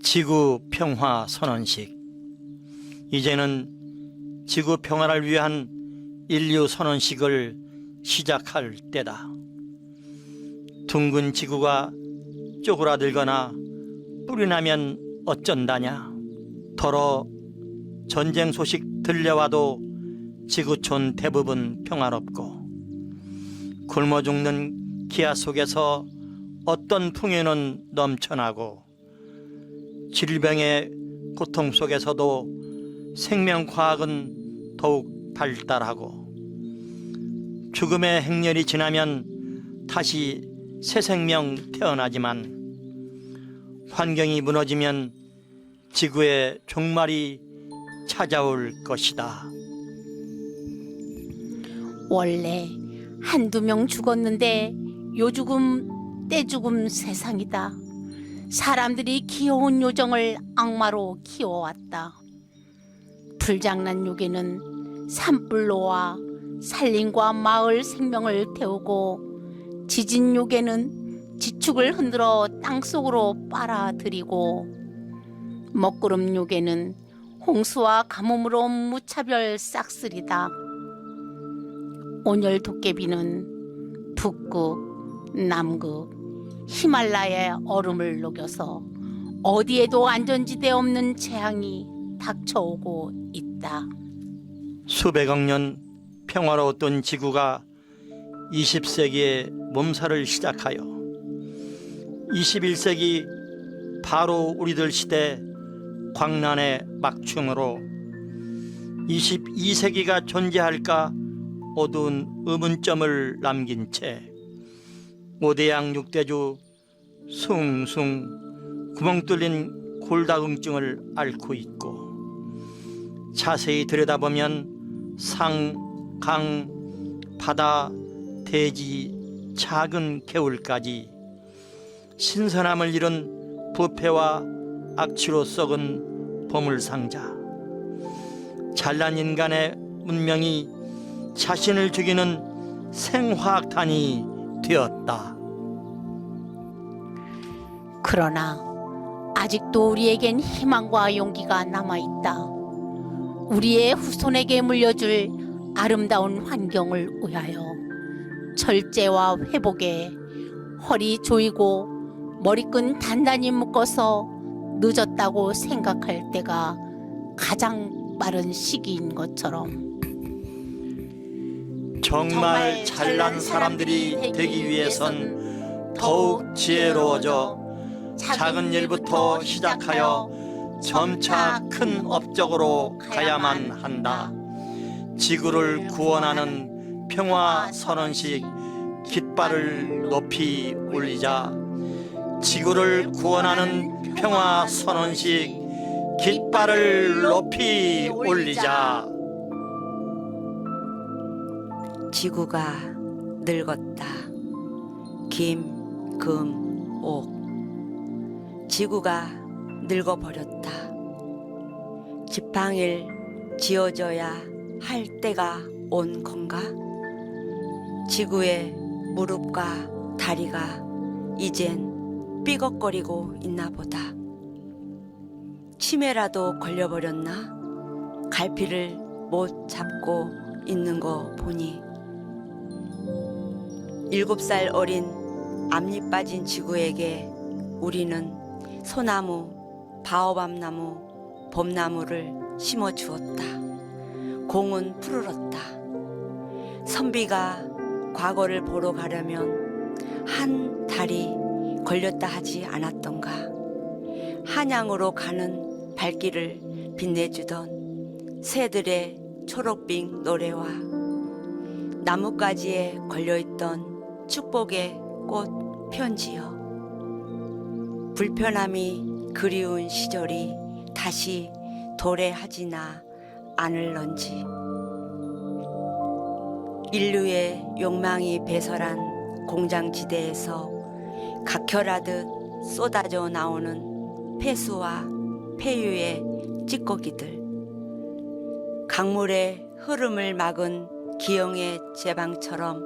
지구 평화 선언식. 이제는 지구 평화를 위한 인류 선언식을 시작할 때다. 둥근 지구가 쪼그라들거나 뿔이 나면 어쩐다냐. 더러 전쟁 소식 들려와도 지구촌 대부분 평화롭고, 굶어 죽는 기아 속에서 어떤 풍요는 넘쳐나고, 질병의 고통 속에서도 생명과학은 더욱 발달하고, 죽음의 행렬이 지나면 다시 새 생명 태어나지만, 환경이 무너지면 지구의 종말이 찾아올 것이다. 원래 한두 명 죽었는데 요 죽음 때 죽음 세상이다. 사람들이 귀여운 요정을 악마로 키워왔다. 불장난 요괴는 산불로와 산림과 마을 생명을 태우고, 지진 요괴는 지축을 흔들어 땅속으로 빨아들이고, 먹구름 요괴는 홍수와 가뭄으로 무차별 싹쓸이다. 온열 도깨비는 북극, 남극, 히말라야의 얼음을 녹여서 어디에도 안전지대 없는 재앙이 닥쳐오고 있다. 수백억 년 평화로웠던 지구가 20세기에 몸살을 시작하여 21세기 바로 우리들 시대 광란의 막춤으로 22세기가 존재할까 어두운 의문점을 남긴 채 5대양 6대주 숭숭 구멍 뚫린 골다공증을 앓고 있고, 자세히 들여다보면 상, 강, 바다, 대지, 작은 개울까지 신선함을 잃은 부패와 악취로 썩은 보물상자, 잘난 인간의 문명이 자신을 죽이는 생화학탄이 되었다. 그러나 아직도 우리에겐 희망과 용기가 남아있다. 우리의 후손에게 물려줄 아름다운 환경을 위하여 절제와 회복에 허리 조이고 머리끈 단단히 묶어서 늦었다고 생각할 때가 가장 빠른 시기인 것처럼, 정말 잘난 사람들이 되기 위해선 더욱 지혜로워져 작은 일부터 시작하여 점차 큰 업적으로 가야만 한다. 지구를 구원하는 평화 선언식 깃발을 높이 올리자. 지구를 구원하는 평화 선언식 깃발을 높이 올리자. 지구가 늙었다. 김금옥. 지구가 늙어버렸다. 지팡이를 지어줘야 할 때가 온 건가? 지구의 무릎과 다리가 이젠 삐걱거리고 있나 보다. 치매라도 걸려버렸나? 갈피를 못 잡고 있는 거 보니 7살 어린 앞니 빠진 지구에게 우리는 소나무, 바오밥나무, 봄나무를 심어주었다. 공은 푸르렀다. 선비가 과거를 보러 가려면 한 달이 걸렸다 하지 않았던가. 한양으로 가는 발길을 빛내주던 새들의 초록빛 노래와 나뭇가지에 걸려있던 축복의 꽃 편지여. 불편함이 그리운 시절이 다시 도래하지나 않을런지. 인류의 욕망이 배설한 공장지대에서 각혈하듯 쏟아져 나오는 폐수와 폐유의 찌꺼기들, 강물의 흐름을 막은 기형의 제방처럼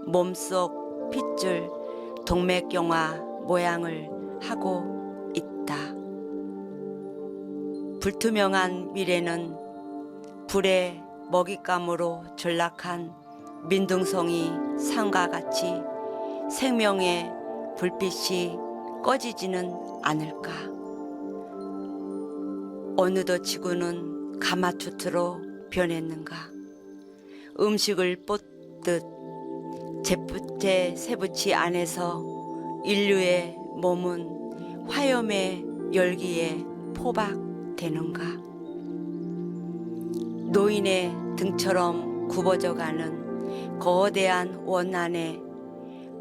몸속 핏줄 동맥경화 모양을 하고 있다. 불투명한 미래는 불의 먹잇감으로 전락한 민둥성이 산과 같이 생명의 불빛이 꺼지지는 않을까. 어느덧 지구는 가마투트로 변했는가. 음식을 뻗듯 제세부치 안에서 인류의 몸은 화염의 열기에 포박되는가. 노인의 등처럼 굽어져가는 거대한 원 안에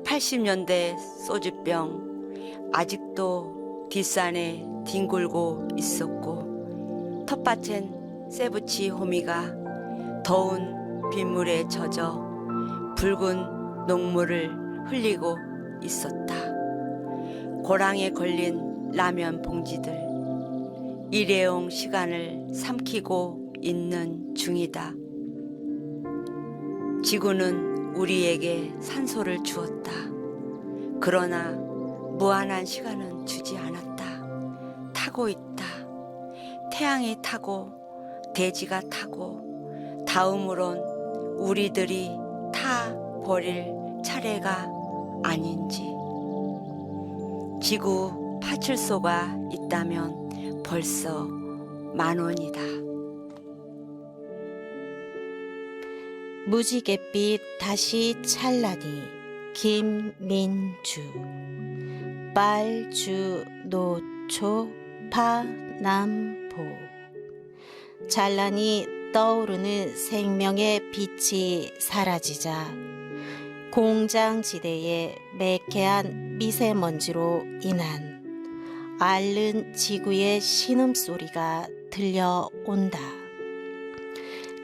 80년대 소주병 아직도 뒷산에 뒹굴고 있었고, 텃밭엔 세부치 호미가 더운 빗물에 젖어 붉은 녹물을 흘리고 있었다. 고랑에 걸린 라면 봉지들, 일회용 시간을 삼키고 있는 중이다. 지구는 우리에게 산소를 주었다. 그러나 무한한 시간은 주지 않았다. 타고 있다. 태양이 타고 대지가 타고 다음으론 우리들이 타 버릴 차례가 아닌지. 지구 파출소가 있다면 벌써 10,000원이다. 무지갯빛 다시 찰나니 김민주. 빨주 노초 파남보. 찬란히 떠오르는 생명의 빛이 사라지자 공장지대의 매캐한 미세먼지로 인한 앓는 지구의 신음소리가 들려온다.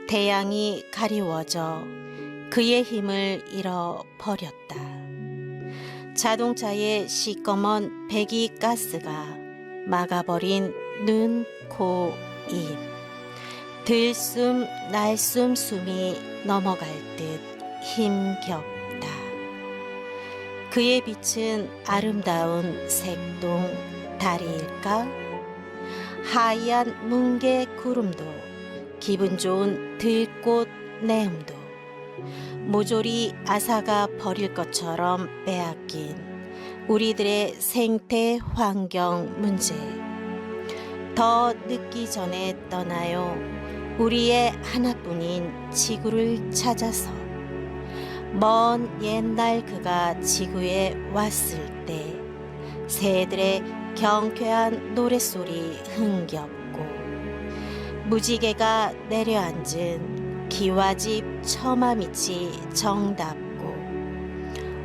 태양이 가리워져 그의 힘을 잃어버렸다. 자동차의 시꺼먼 배기가스가 막아버린 눈, 코, 입. 들숨 날숨 숨이 넘어갈 듯 힘겹다. 그의 빛은 아름다운 색동 다리일까? 하얀 뭉게 구름도 기분 좋은 들꽃 내음도 모조리 아사가 버릴 것처럼 빼앗긴 우리들의 생태 환경 문제. 더 늦기 전에 떠나요. 우리의 하나뿐인 지구를 찾아서. 먼 옛날 그가 지구에 왔을 때 새들의 경쾌한 노랫소리 흥겹고 무지개가 내려앉은 기와집 처마 밑이 정답고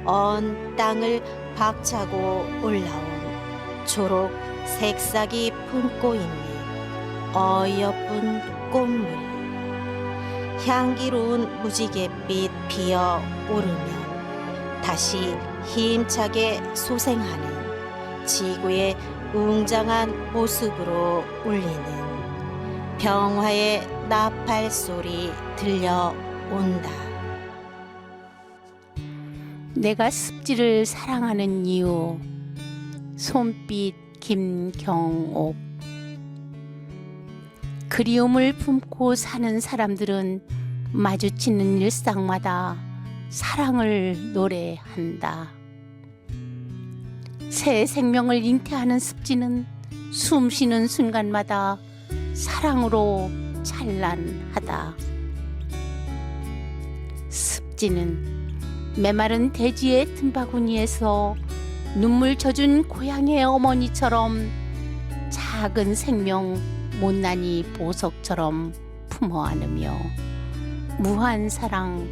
언 땅을 박차고 올라온 초록 색싹이 품고 있는 어여쁜 꽃물. 향기로운 무지갯빛 피어 오르면 다시 힘차게 소생하는 지구의 웅장한 모습으로 울리는 평화의 나팔 소리 들려온다. 내가 습지를 사랑하는 이유. 솜빛 김경옥. 그리움을 품고 사는 사람들은 마주치는 일상마다 사랑을 노래한다. 새 생명을 잉태하는 습지는 숨 쉬는 순간마다 사랑으로 찬란하다. 습지는 메마른 대지의 틈바구니에서 눈물 젖은 고향의 어머니처럼 작은 생명 못난이 보석처럼 품어 안으며 무한 사랑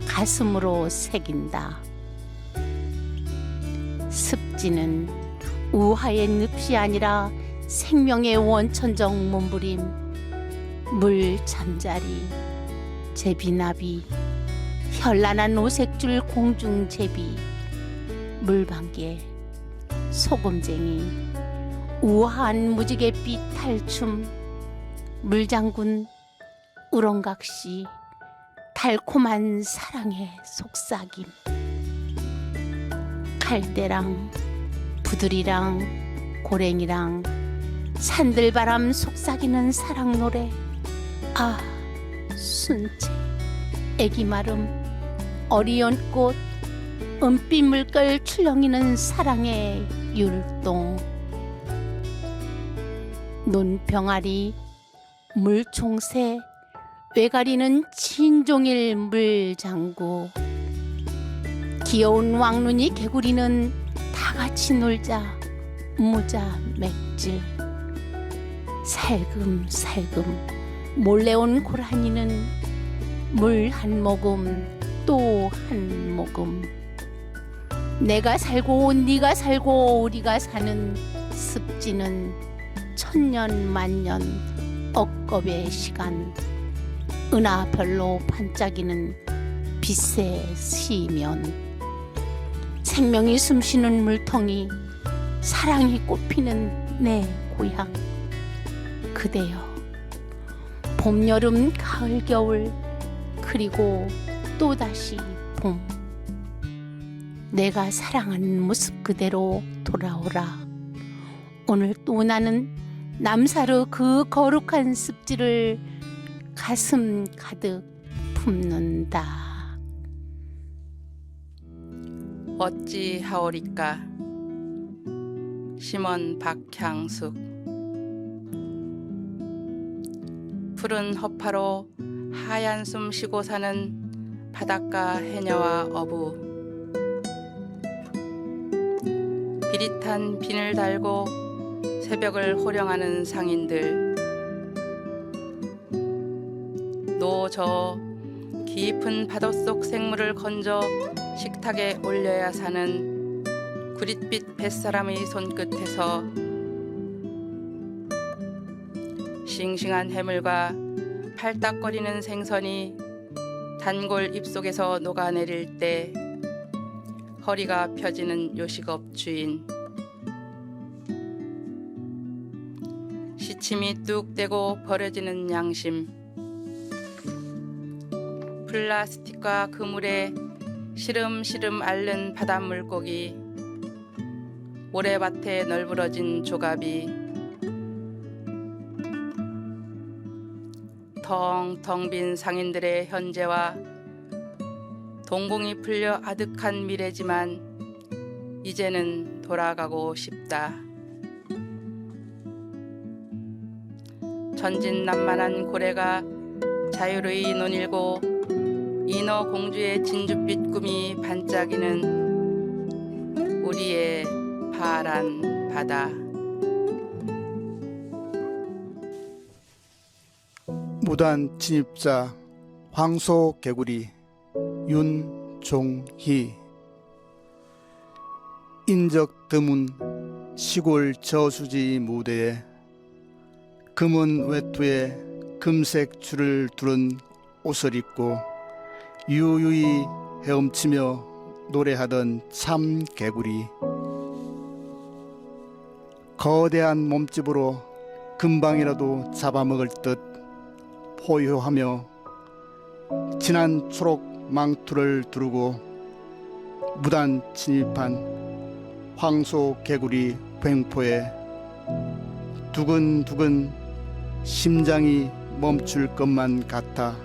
가슴으로 새긴다. 습지는 우화의 늪이 아니라 생명의 원천적 몸부림. 물 잠자리, 제비나비, 현란한 오색줄 공중제비, 물방개, 소금쟁이, 우아한 무지갯빛 탈춤, 물장군, 우렁각시, 달콤한 사랑의 속삭임. 칼대랑 부들이랑 고랭이랑 산들바람 속삭이는 사랑 노래. 아, 순채, 애기 마름, 어리온 꽃, 은빛 물결 출렁이는 사랑의 율동. 눈병아리, 물총새, 외가리는 진종일 물장구. 귀여운 왕눈이 개구리는 다같이 놀자 무자 맥주. 살금살금 몰래 온 고라니는 물 한 모금 또 한 모금. 내가 살고 네가 살고 우리가 사는 습지는 천년 만년 억겁의 시간. 은하별로 반짝이는 빛의 시면. 생명이 숨쉬는 물통이, 사랑이 꽃피는 내 고향. 그대여, 봄, 여름, 가을, 겨울, 그리고 또다시 봄. 내가 사랑한 모습 그대로 돌아오라. 오늘 또 나는 남사르 그 거룩한 습지를 가슴 가득 품는다. 어찌하오리까. 심원 박향숙. 푸른 허파로 하얀 숨 쉬고 사는 바닷가 해녀와 어부. 비릿한 비늘 달고 새벽을 호령하는 상인들. 노저 깊은 바닷속 생물을 건져 식탁에 올려야 사는 구릿빛 뱃사람의 손끝에서 싱싱한 해물과 팔딱거리는 생선이 단골 입속에서 녹아내릴 때 허리가 펴지는 요식업 주인. 시침이 뚝 떼고 버려지는 양심. 플라스틱과 그물에 시름시름 앓는 바닷물고기. 모래밭에 널브러진 조갑이. 텅텅 빈 상인들의 현재와 동공이 풀려 아득한 미래지만 이제는 돌아가고 싶다. 천진난만한 고래가 자유로이 논일고 인어 공주의 진주빛 꿈이 반짝이는 우리의 파란 바다. 무단 침입자 황소개구리 윤종희. 인적 드문 시골 저수지 무대에 금은 외투에 금색 줄을 두른 옷을 입고 유유히 헤엄치며 노래하던 참 개구리. 거대한 몸집으로 금방이라도 잡아먹을 듯 포효하며 진한 초록 망토를 두르고 무단 침입한 황소 개구리 횡포에 두근두근 심장이 멈출 것만 같아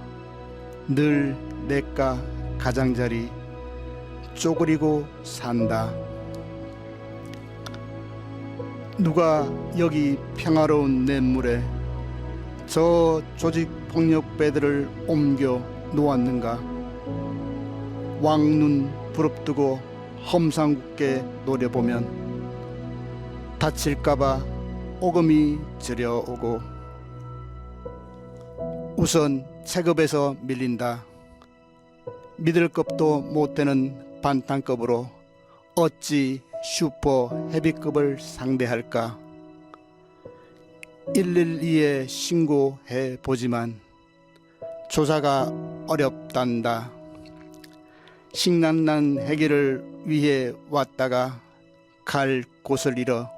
늘 내가 가장자리 쪼그리고 산다. 누가 여기 평화로운 냇물에 저 조직폭력배들을 옮겨 놓았는가. 왕눈 부릅뜨고 험상궂게 노려보면 다칠까봐 오금이 저려오고 우선 체급에서 밀린다. 믿을 법도 못되는 반탄급으로 어찌 슈퍼 헤비급을 상대할까. 112에 신고해 보지만 조사가 어렵단다. 식난난 해결을 위해 왔다가 갈 곳을 잃어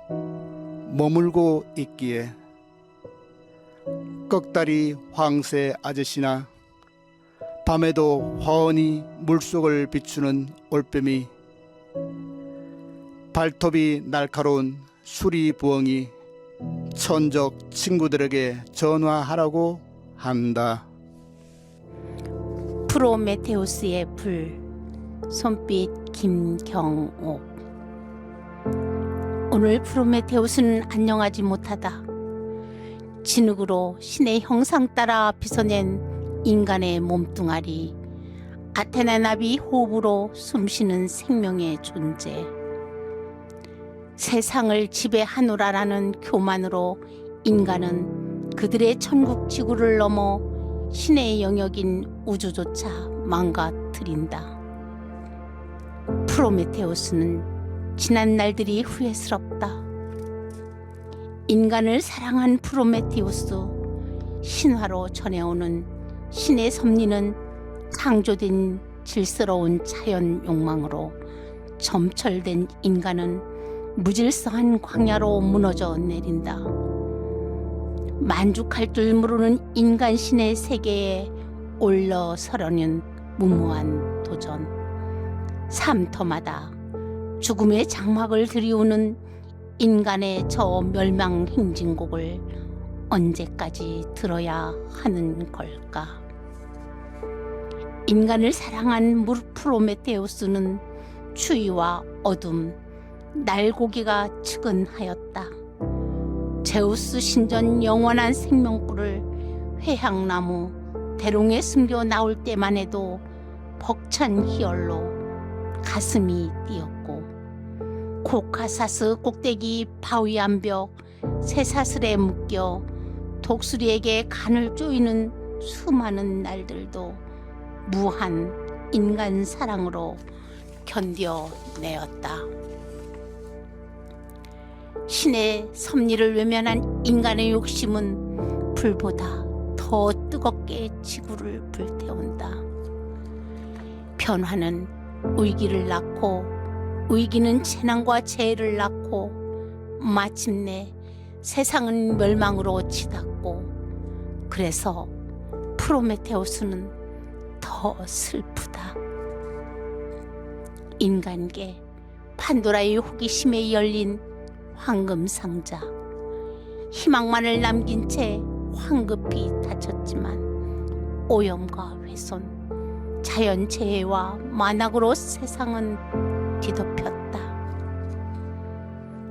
머물고 있기에 꺽다리 황새 아저씨나 밤에도 훤히 물속을 비추는 올빼미, 발톱이 날카로운 수리부엉이 천적 친구들에게 전화하라고 한다. 프로메테우스의 불, 손빛 김경옥. 오늘 프로메테우스는 안녕하지 못하다. 진흙으로 신의 형상 따라 빚어낸 인간의 몸뚱아리, 아테네 나비 호흡으로 숨쉬는 생명의 존재. 세상을 지배하노라라는 교만으로 인간은 그들의 천국 지구를 넘어 신의 영역인 우주조차 망가뜨린다. 프로메테우스는 지난 날들이 후회스럽다. 인간을 사랑한 프로메테우스, 신화로 전해오는 신의 섭리는 창조된 질서로운 자연 욕망으로 점철된 인간은 무질서한 광야로 무너져 내린다. 만족할 줄 모르는 인간 신의 세계에 올라서려는 무모한 도전. 삶터마다 죽음의 장막을 들이우는 인간의 저 멸망 행진곡을 언제까지 들어야 하는 걸까? 인간을 사랑한 프로메테우스는 추위와 어둠, 날고기가 측은하였다. 제우스 신전 영원한 생명불을 회향나무 대롱에 숨겨 나올 때만 해도 벅찬 희열로 가슴이 뛰었고, 코카사스 꼭대기 바위암 벽 쇠사슬에 묶여 독수리에게 간을 쪼이는 수많은 날들도 무한 인간 사랑으로 견뎌내었다. 신의 섭리를 외면한 인간의 욕심은 불보다 더 뜨겁게 지구를 불태운다. 변화는 위기를 낳고 위기는 재난과 재해를 낳고 마침내 세상은 멸망으로 치닫고, 그래서 프로메테우스는 더 슬프다. 인간계 판도라의 호기심에 열린 황금 상자, 희망만을 남긴 채 황급히 닫혔지만 오염과 훼손, 자연재해와 만악으로 세상은 뒤덮였다.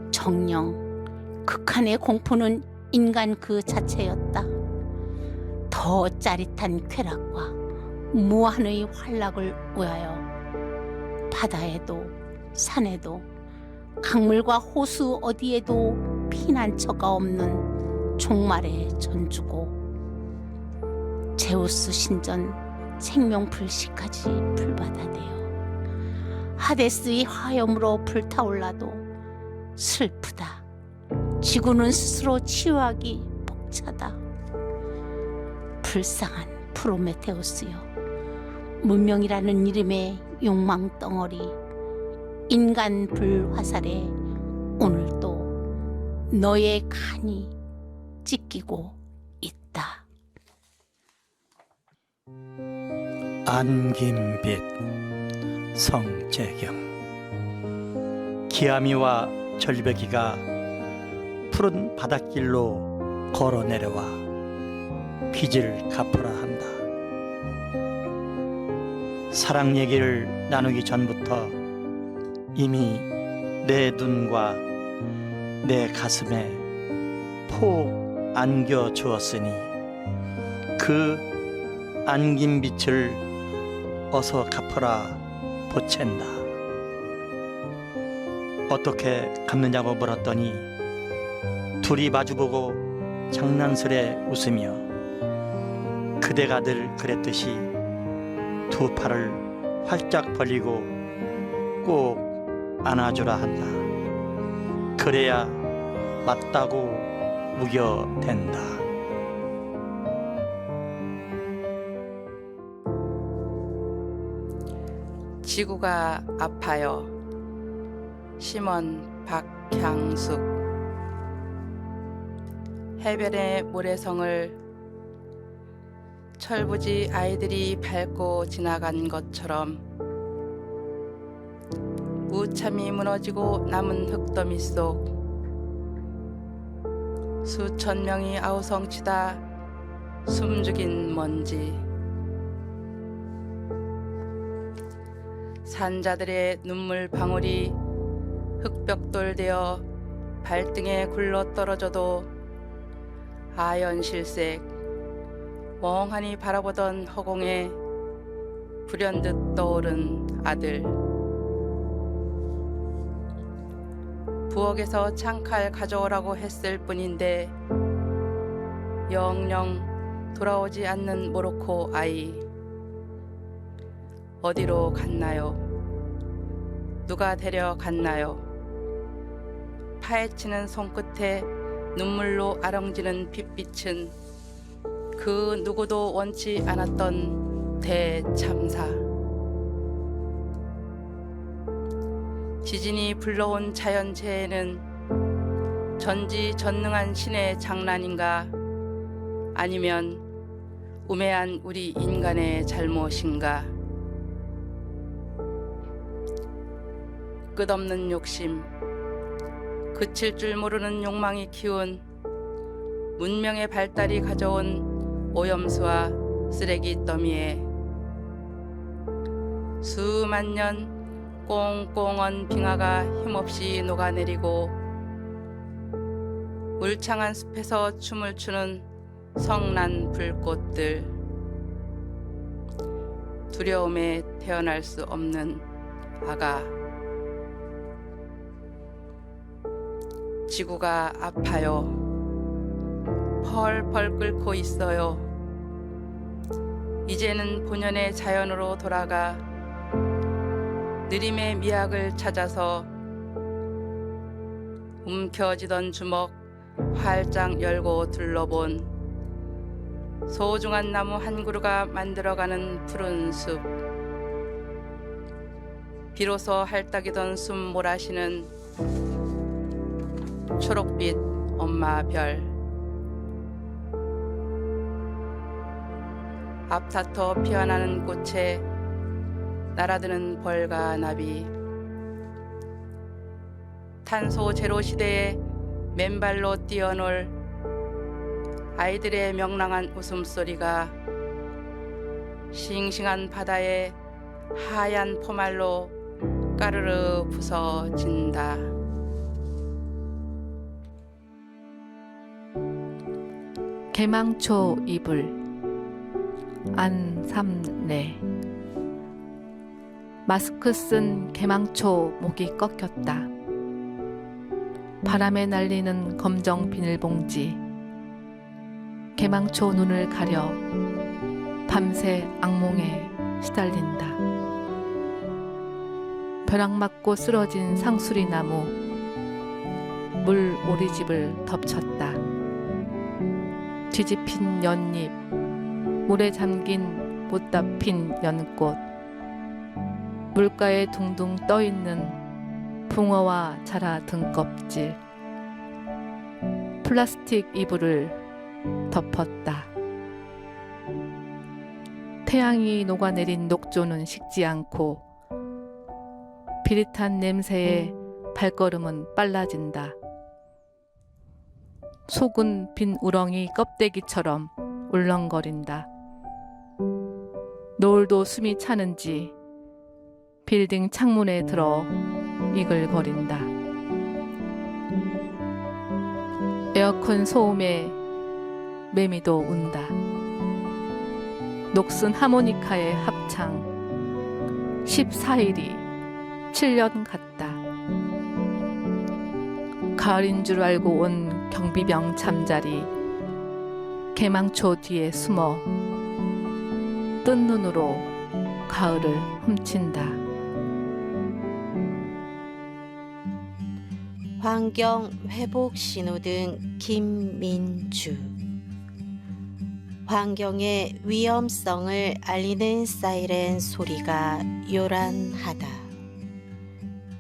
정령 극한의 공포는 인간 그 자체였다. 더 짜릿한 쾌락과 무한의 환락을 위하여 바다에도 산에도 강물과 호수 어디에도 피난처가 없는 종말의 전주고, 제우스 신전 생명불씨까지 불바다되어 하데스의 화염으로 불타올라도 슬프다. 지구는 스스로 치유하기 벅차다. 불쌍한 프로메테우스여, 문명이라는 이름의 욕망 덩어리, 인간 불화살에 오늘도 너의 간이 찢기고 있다. 안김빛 성재경. 기아미와 절벽이가 푸른 바닷길로 걸어 내려와 빚을 갚으라 한다. 사랑 얘기를 나누기 전부터 이미 내 눈과 내 가슴에 폭 안겨 주었으니 그 안긴 빛을 어서 갚으라 보챈다. 어떻게 갚느냐고 물었더니 둘이 마주보고 장난스레 웃으며 그대가 늘 그랬듯이 두 팔을 활짝 벌리고 꼭 안아주라 한다. 그래야 맞다고 우겨댄다. 지구가 아파요. 심원 박향숙. 해변의 모래성을 철부지 아이들이 밟고 지나간 것처럼 무참히 무너지고 남은 흙더미 속 수천 명이 아우성치다 숨죽인 먼지. 산자들의 눈물 방울이 흙벽돌 되어 발등에 굴러 떨어져도 아연실색 멍하니 바라보던 허공에 불현듯 떠오른 아들. 부엌에서 창칼 가져오라고 했을 뿐인데 영영 돌아오지 않는 모로코 아이. 어디로 갔나요? 누가 데려갔나요? 파헤치는 손끝에 눈물로 아렁지는 핏빛은 그 누구도 원치 않았던 대참사. 지진이 불러온 자연재해는 전지전능한 신의 장난인가? 아니면 우매한 우리 인간의 잘못인가? 끝없는 욕심, 그칠 줄 모르는 욕망이 키운 문명의 발달이 가져온 오염수와 쓰레기 더미에 수만 년 꽁꽁언 빙하가 힘없이 녹아내리고 울창한 숲에서 춤을 추는 성난 불꽃들. 두려움에 태어날 수 없는 아가. 지구가 아파요. 펄펄 끓고 있어요. 이제는 본연의 자연으로 돌아가 느림의 미학을 찾아서 움켜쥐던 주먹 활짝 열고 둘러본 소중한 나무 한 그루가 만들어가는 푸른 숲. 비로소 할딱이던 숨 몰아쉬는 초록빛 엄마 별. 앞다퉈 피어나는 꽃에 날아드는 벌과 나비. 탄소 제로 시대에 맨발로 뛰어놀 아이들의 명랑한 웃음소리가 싱싱한 바다에 하얀 포말로 까르르 부서진다. 개망초 이불 안삼래. 마스크 쓴 개망초 목이 꺾였다. 바람에 날리는 검정 비닐봉지. 개망초 눈을 가려 밤새 악몽에 시달린다. 벼락 맞고 쓰러진 상수리 나무. 물 오리집을 덮쳤다. 뒤집힌 연잎, 물에 잠긴 못다 핀 연꽃, 물가에 둥둥 떠있는 붕어와 자라 등껍질, 플라스틱 이불을 덮었다. 태양이 녹아내린 녹조는 식지 않고 비릿한 냄새에 발걸음은 빨라진다. 속은 빈 우렁이 껍데기처럼 울렁거린다. 노을도 숨이 차는지 빌딩 창문에 들어 이글거린다. 에어컨 소음에 매미도 운다. 녹슨 하모니카의 합창. 14일이 7년 같다. 가을인 줄 알고 온 경비병 잠자리. 개망초 뒤에 숨어 뜬 눈으로 가을을 훔친다. 환경 회복 신호등 김민주. 환경의 위험성을 알리는 사이렌 소리가 요란하다.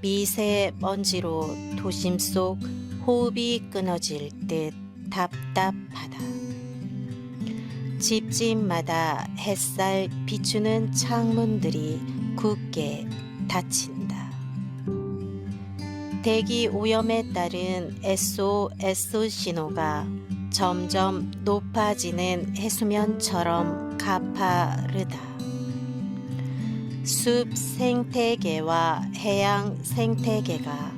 미세먼지로 도심 속 호흡이 끊어질 듯 답답하다. 집집마다 햇살 비추는 창문들이 굳게 닫힌다. 대기 오염에 따른 SOS 신호가 점점 높아지는 해수면처럼 가파르다. 숲 생태계와 해양 생태계가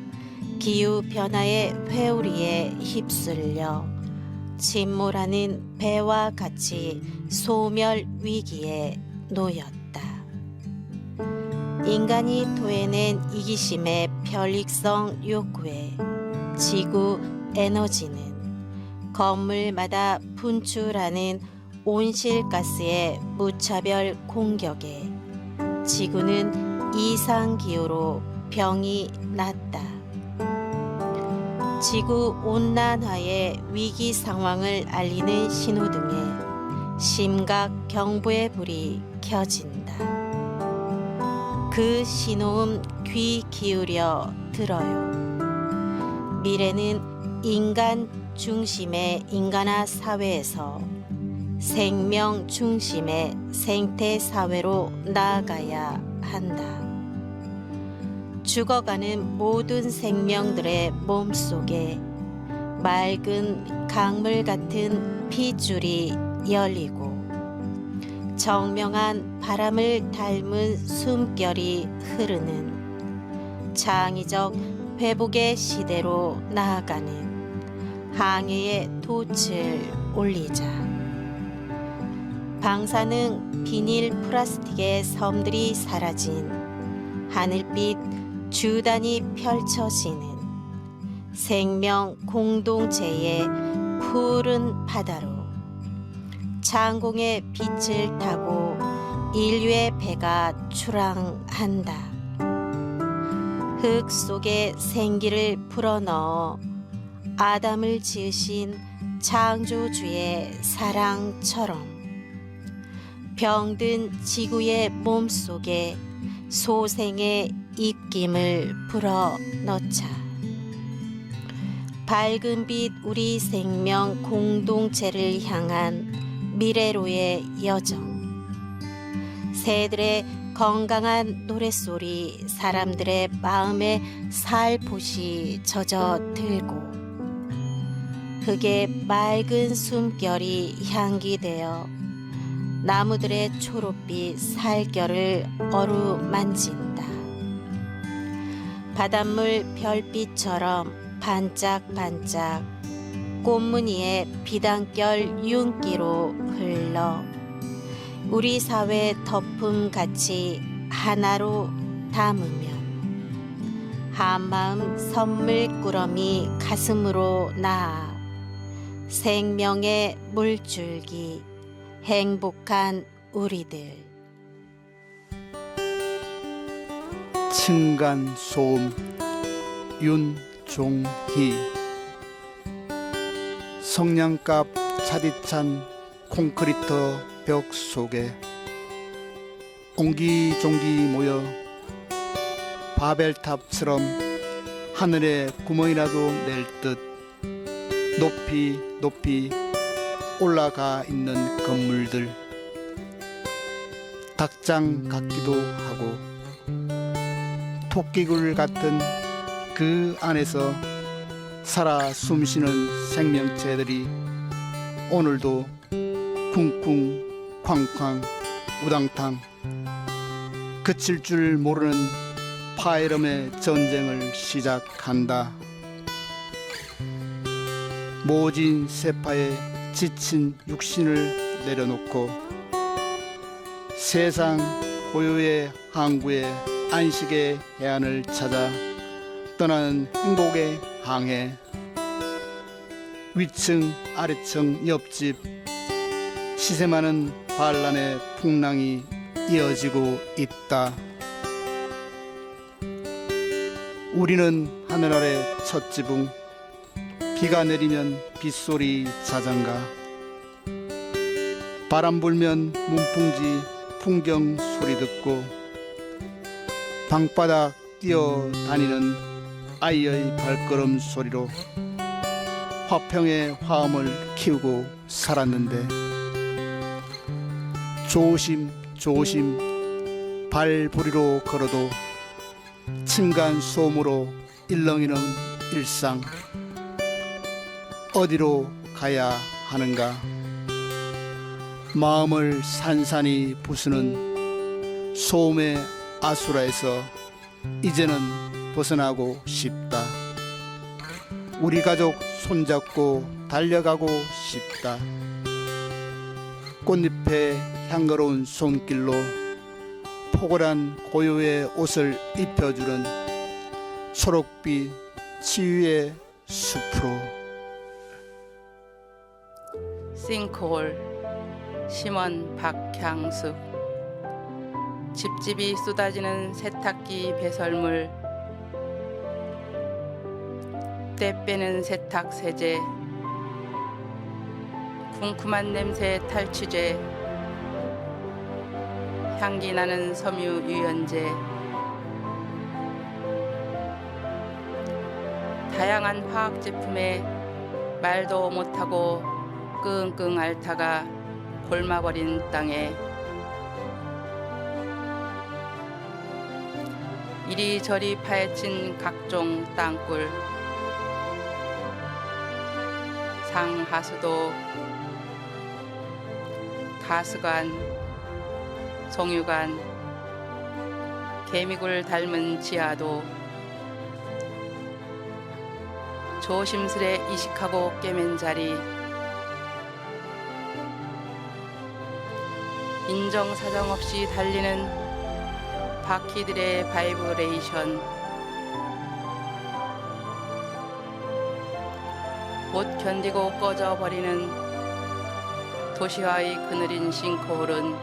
기후 변화의 회오리에 휩쓸려 침몰하는 배와 같이 소멸 위기에 놓였다. 인간이 토해낸 이기심의 편릭성 욕구에 지구 에너지는 건물마다 분출하는 온실가스의 무차별 공격에 지구는 이상기후로 병이 났다. 지구 온난화의 위기 상황을 알리는 신호등에 심각 경보의 불이 켜진다. 그 신호음 귀 기울여 들어요. 미래는 인간 중심의 인간화 사회에서 생명 중심의 생태 사회로 나아가야 한다. 죽어가는 모든 생명들의 몸속에 맑은 강물 같은 핏줄이 열리고 정명한 바람을 닮은 숨결이 흐르는 창의적 회복의 시대로 나아가는 항해의 돛을 올리자. 방사능 비닐 플라스틱의 섬들이 사라진 하늘빛 주단이 펼쳐지는 생명 공동체의 푸른 바다로 창공의 빛을 타고 인류의 배가 출항한다. 흙 속에 생기를 불어넣어 아담을 지으신 창조주의 사랑처럼 병든 지구의 몸속에 소생의 입김을 불어넣자. 밝은 빛 우리 생명 공동체를 향한 미래로의 여정. 새들의 건강한 노랫소리 사람들의 마음에 살포시 젖어들고 흙의 맑은 숨결이 향기되어 나무들의 초록빛 살결을 어루만진다. 바닷물 별빛처럼 반짝반짝 꽃무늬의 비단결 윤기로 흘러 우리 사회 덮음같이 하나로 담으면 한마음 선물꾸러미 가슴으로 나아 생명의 물줄기 행복한 우리들. 층간소음 윤종희. 성냥갑 차디찬 콘크리트 벽 속에 옹기종기 모여 바벨탑처럼 하늘에 구멍이라도 낼 듯 높이 높이 올라가 있는 건물들. 닭장 같기도 하고 토끼굴 같은 그 안에서 살아 숨쉬는 생명체들이 오늘도 쿵쿵 쾅쾅 우당탕 그칠 줄 모르는 파이름의 전쟁을 시작한다. 모진 세파에 지친 육신을 내려놓고 세상 고요의 항구에 안식의 해안을 찾아 떠나는 행복의 항해. 위층 아래층 옆집 시세 많은 반란의 풍랑이 이어지고 있다. 우리는 하늘 아래 첫 지붕. 비가 내리면 빗소리 자장가, 바람 불면 문풍지 풍경 소리 듣고 방바닥 뛰어다니는 아이의 발걸음 소리로 화평의 화음을 키우고 살았는데 조심 조심 발부리로 걸어도 층간 소음으로 일렁이는 일상. 어디로 가야 하는가? 마음을 산산이 부수는 소음의 아수라에서 이제는 벗어나고 싶다. 우리 가족 손잡고 달려가고 싶다. 꽃잎의 향기로운 손길로 포근한 고요의 옷을 입혀주는 초록빛 치유의 숲으로. 싱크홀 심원 박향숙. 집집이 쏟아지는 세탁기 배설물, 때 빼는 세탁 세제, 쿰쿰한 냄새 탈취제, 향기 나는 섬유 유연제, 다양한 화학 제품에 말도 못하고 끙끙 앓다가 골마버린 땅에 이리저리 파헤친 각종 땅굴, 상하수도, 가스관, 송유관, 개미굴 닮은 지하도, 조심스레 이식하고 깨맨 자리, 인정사정 없이 달리는 바퀴들의 바이브레이션, 못 견디고 꺼져버리는 도시화의 그늘인 싱크홀은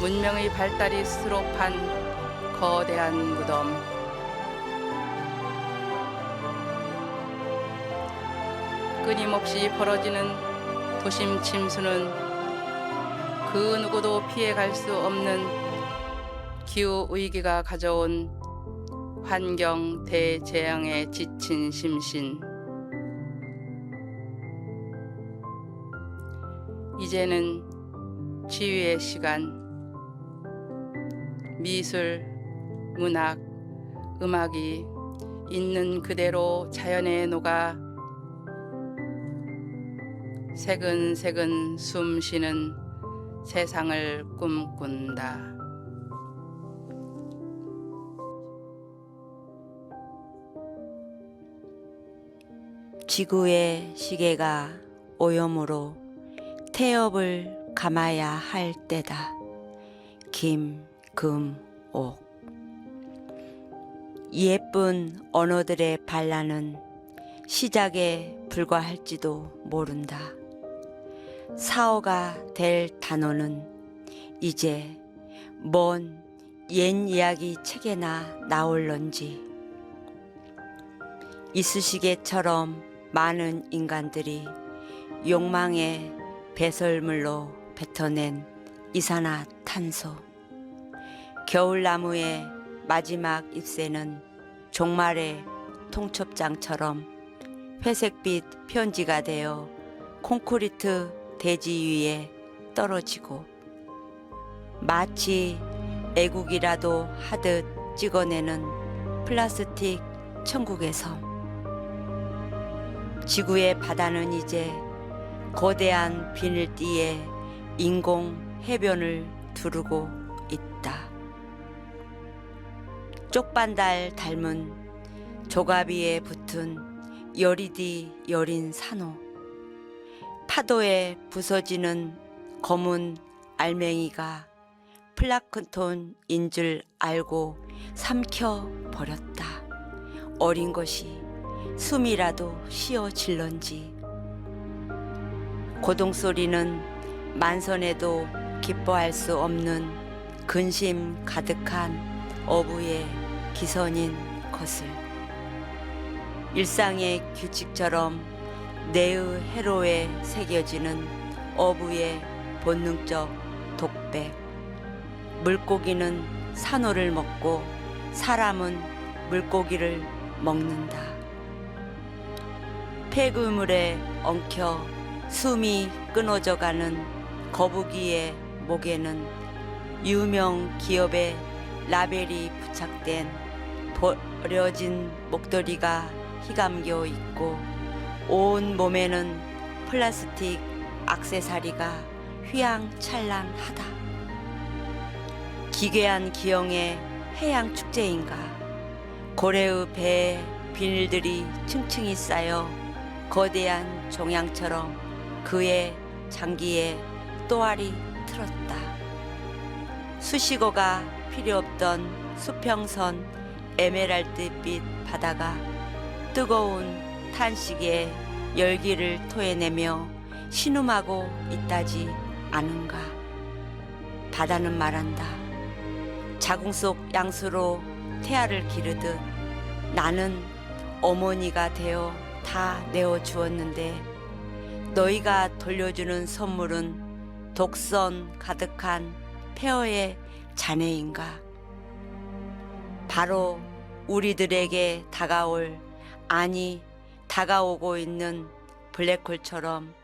문명의 발달이 스스로 판 거대한 무덤. 끊임없이 벌어지는 도심 침수는 그 누구도 피해갈 수 없는 기후위기가 가져온 환경 대재앙에 지친 심신. 이제는 치유의 시간. 미술, 문학, 음악이 있는 그대로 자연에 녹아 새근새근 숨 쉬는 세상을 꿈꾼다. 지구의 시계가 오염으로 태엽을 감아야 할 때다. 김금옥. 예쁜 언어들의 반란은 시작에 불과할지도 모른다. 사어가 될 단어는 이제 먼 옛 이야기 책에나 나올런지. 이쑤시개처럼 많은 인간들이 욕망의 배설물로 뱉어낸 이산화탄소. 겨울나무의 마지막 잎새는 종말의 통첩장처럼 회색빛 편지가 되어 콘크리트 대지 위에 떨어지고 마치 애국이라도 하듯 찍어내는 플라스틱 천국의 섬. 지구의 바다는 이제 거대한 비늘띠에 인공 해변을 두르고 있다. 쪽반달 닮은 조가비에 붙은 여리디 여린 산호. 파도에 부서지는 검은 알맹이가 플라크톤인 줄 알고 삼켜버렸다. 어린 것이 숨이라도 쉬어질런지. 고동소리는 만선에도 기뻐할 수 없는 근심 가득한 어부의 기선인 것을. 일상의 규칙처럼 내의 해로에 새겨지는 어부의 본능적 독백. 물고기는 산호를 먹고 사람은 물고기를 먹는다. 폐구물에 엉켜 숨이 끊어져가는 거북이의 목에는 유명 기업의 라벨이 부착된 버려진 목도리가 휘감겨 있고 온 몸에는 플라스틱 액세서리가 휘황찬란하다. 기괴한 기형의 해양 축제인가. 고래의 배에 비닐들이 층층이 쌓여 거대한 종양처럼 그의 장기에 또아리 틀었다. 수식어가 필요 없던 수평선 에메랄드빛 바다가 뜨거운 탄식에 열기를 토해내며 신음하고 있다지 않은가. 바다는 말한다. 자궁 속 양수로 태아를 기르듯 나는 어머니가 되어 다 내어주었는데 너희가 돌려주는 선물은 독선 가득한 폐허의 잔해인가. 바로 우리들에게 다가올, 아니 다가오고 있는 블랙홀처럼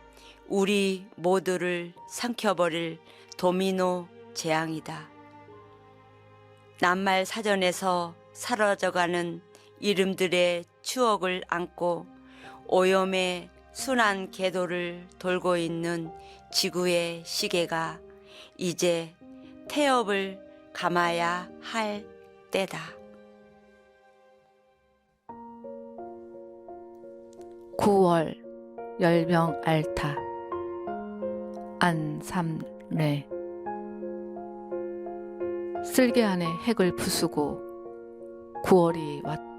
우리 모두를 삼켜버릴 도미노 재앙이다. 낱말 사전에서 사라져가는 이름들의 추억을 안고 오염의 순환 궤도를 돌고 있는 지구의 시계가 이제 태엽을 감아야 할 때다. (9월) 열병 앓다. 안삼래. 쓸개 안에 핵을 부수고 9월이 왔다.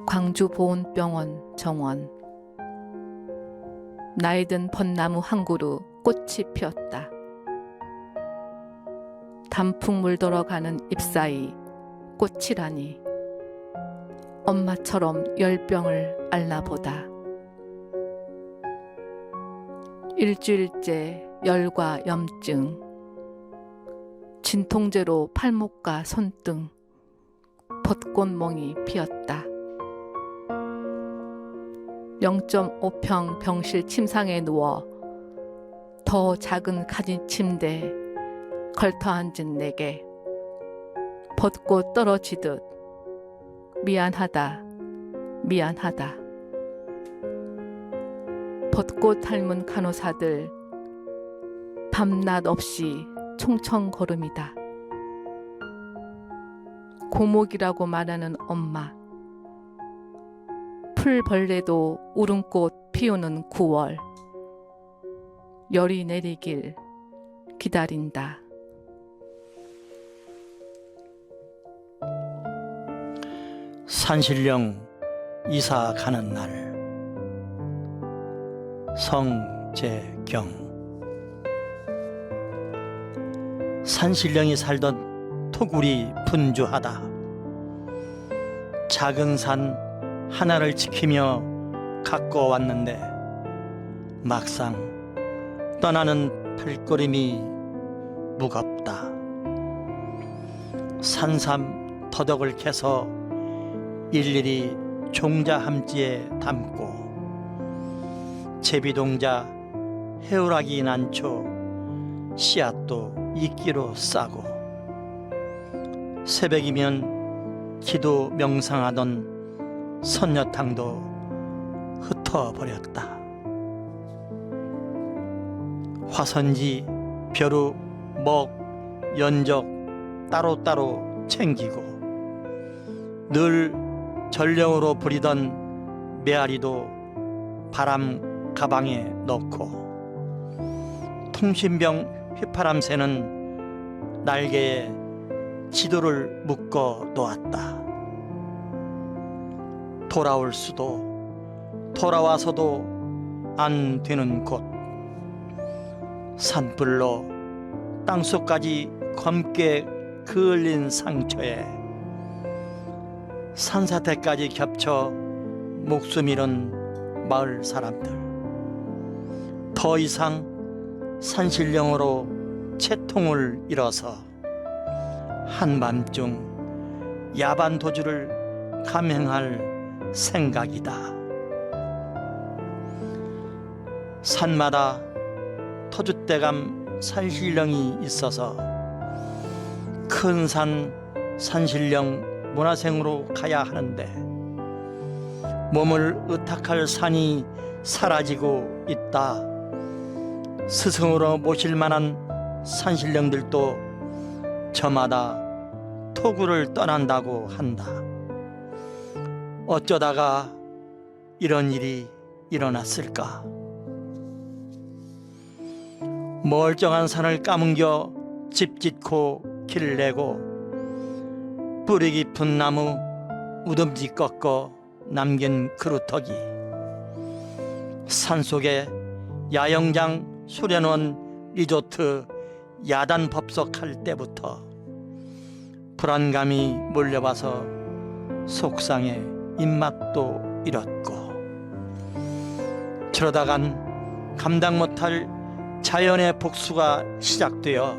광주보훈병원 정원. 나이든 벚나무 한 그루 꽃이 피었다. 단풍 물들어가는 잎사이 꽃이라니 엄마처럼 열병을 앓나보다. 일주일째 열과 염증, 진통제로 팔목과 손등, 벚꽃몽이 피었다. 0.5평 병실 침상에 누워 더 작은 가진 침대 걸터앉은 내게 벚꽃 떨어지듯 미안하다, 미안하다. 벚꽃 닮은 간호사들 밤낮 없이 총청걸음이다. 고목이라고 말하는 엄마. 풀벌레도 우름꽃 피우는 9월. 열이 내리길 기다린다. 산신령 이사 가는 날. 성재경. 산신령이 살던 토굴이 분주하다. 작은 산 하나를 지키며 갖고 왔는데 막상 떠나는 발걸음이 무겁다. 산삼 더덕을 캐서 일일이 종자 함지에 담고 제비동자, 해오라기 난초, 씨앗도 이끼로 싸고 새벽이면 기도 명상하던 선녀탕도 흩어버렸다. 화선지, 벼루, 먹, 연적 따로따로 챙기고 늘 전령으로 부리던 메아리도 바람 가방에 넣고 통신병 휘파람 새는 날개에 지도를 묶어 놓았다. 돌아올 수도 돌아와서도 안 되는 곳, 산불로 땅속까지 검게 그을린 상처에 산사태까지 겹쳐 목숨 잃은 마을 사람들. 더 이상 산신령으로 채통을 잃어서 한밤중 야반 도주를 감행할 생각이다. 산마다 터줏대감 산신령이 있어서 큰 산 산신령 문화생으로 가야 하는데 몸을 의탁할 산이 사라지고 있다. 스승으로 모실 만한 산신령들도 저마다 토구를 떠난다고 한다. 어쩌다가 이런 일이 일어났을까? 멀쩡한 산을 까뭉겨 집 짓고 길 내고 뿌리 깊은 나무 우듬지 꺾어 남긴 그루터기, 산속에 야영장 수련원 리조트 야단 법석할 때부터 불안감이 몰려와서 속상해 입맛도 잃었고, 저러다간 감당 못할 자연의 복수가 시작되어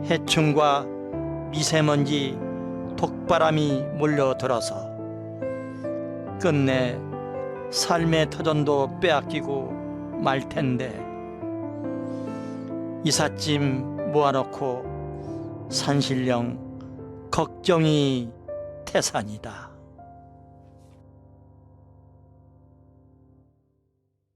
해충과 미세먼지, 독바람이 몰려들어서 끝내 삶의 터전도 빼앗기고 말 텐데, 이삿짐 모아놓고 산신령 걱정이 태산이다.